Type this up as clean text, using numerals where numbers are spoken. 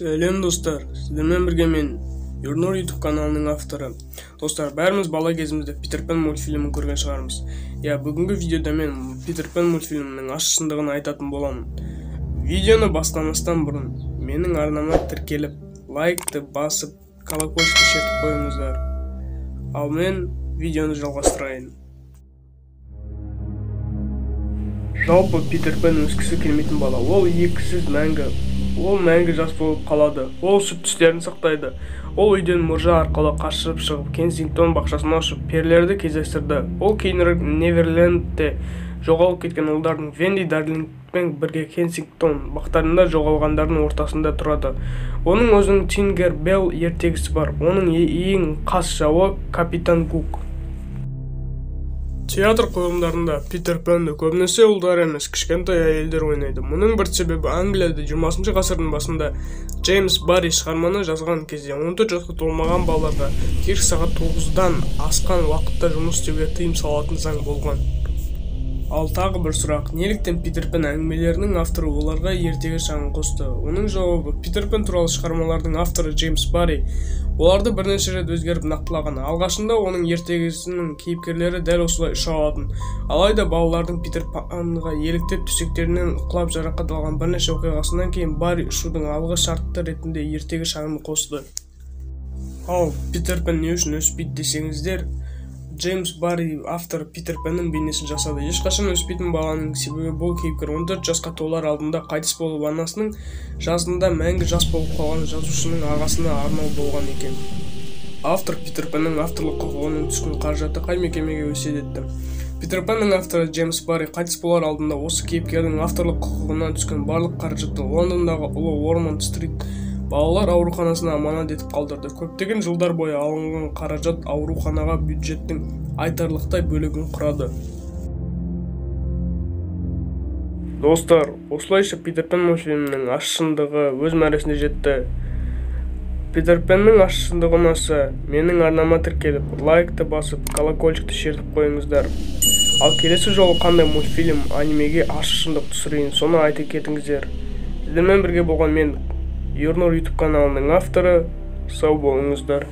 Сәлем достар, сіздермен бірге мен Юрнур YouTube каналының авторы. Достар, бәріміз бала кезімізде Питер Пен мультфильмін көрген шығармыз. Бүгінгі видеода мен Питер Пен мультфильмінің ащы шындығын айтатын боламын. Видеоны бастамастан бұрын менің арнама тіркеліп, лайкты басып, колокольчикті шертіп қойыңыздар. Ал мен видеоны жалғастырайын. Жалпы Питер Пен өскісі келмейтін бала. Ол екісіз мәңгі. Ол мәңгі жас болып қалады. Ол сүт тістерін сақтайды. Ол үйден мұржа арқылы қашып шығып, Кенсингтон бақшасына ұшып, перілерді кездестірді. Ол кейінірек Неверлендте жоғалып кеткен ұлдардың Венди Дарлингпен бірге Кенсингтон бақтарында жоғалғандардың ортасында тұрады. Оның өзінің Тингер Белл ертегісі бар. Оның ең қас жауы Капитан Гук. Театр қойылымдарында Питер Пенді көбінесе ұлдар емес, кішкентай әйелдер ойнайды. Мұның бір себебі Англияда 20 ғасырдың басында Джеймс Барри шығарманы жазған кезде 14 жасқа толмаған балаларға кешкі сағат 9-дан асқан уақытта жұмыс істеуге тыйым салатын заң болған. Ал тағы бір сұрақ, неліктен Питер Пен әңгімелерінің авторы оларға ертегі шағын қосты? Оның жауабы, Питер Пен туралы шығармалардың авторы Джеймс Барри оларды бірнеше рет өзгеріп нақтылаған. Алғашында оның ертегісінің кейіпкерлері дәл осылай ұша алатын. Алайда балалардың Питер Пенға еліктеп төсектерінен құлап жарақат алған бірнеше оқиғасынан кейін Барри ұшудың алғы шарты ретінде ертегі шағын қосты. Ал Питер Пен не үшін өспейді десеңіздер, Джеймс Барри автор Питер Пеннің бейнесін жасады. Ешқашан өспейтін баланың себебі бұл кейіпкер 14 жасқа толар алдында қайтыс болып, анасының жасында мәңгі жас болып қалған жазушының ағасына арнау болған екен. Автор Питер Пеннің авторлық құқығының түскен қаражаты қай мекемеге өсиет етті? Питер Пеннің авторы Джеймс Барри қайтыс болар алдында осы кейіпкердің авторлық құқығынан түскен барлық қаражатты Лондондағы ұлы Уормонд Стрит балалар ауруханасына аманат етіп қалдырды. Көптеген жылдар бойы алынған қаражат ауруханаға бюджеттің айтарлықтай бөлігін құрады. Достар, осылайша Питер Пен мультфильмінің ащы шындығы өз мәресіне жетті. Питер Пеннің ащы шындығы ұнаса, менің арнама тіркеліп, лайкты басып, колокольчикті шертіп қойыңыздар. Ал келесі жолы қандай мультфильм, анимеге ащы шындық түсірейін, соны айта кетіңіздер. Сіздермен бірге болған мен Юрнур YouTube каналының авторы. Сау болыңыздар.